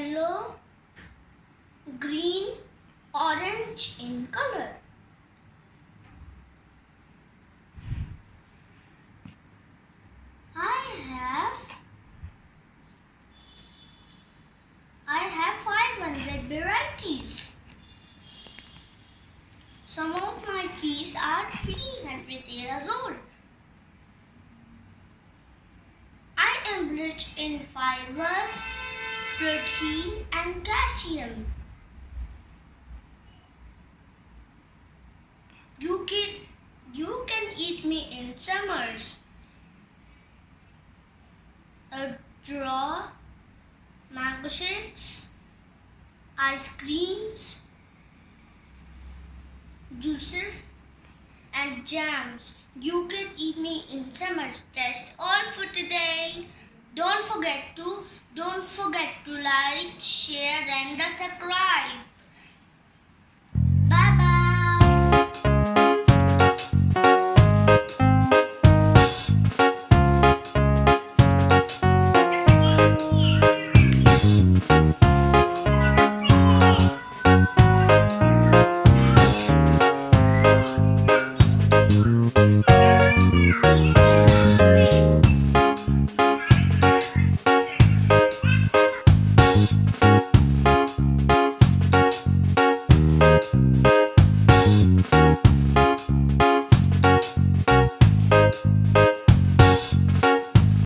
yellow, green, orange in color. I have 500 varieties. Some of my trees are 300 years old. I am rich in fibers, protein and calcium. You can eat me in summers. Draw mango shakes, ice creams, juices and jams. You can eat me in summers. That's all for today. Don't forget to like, share and subscribe.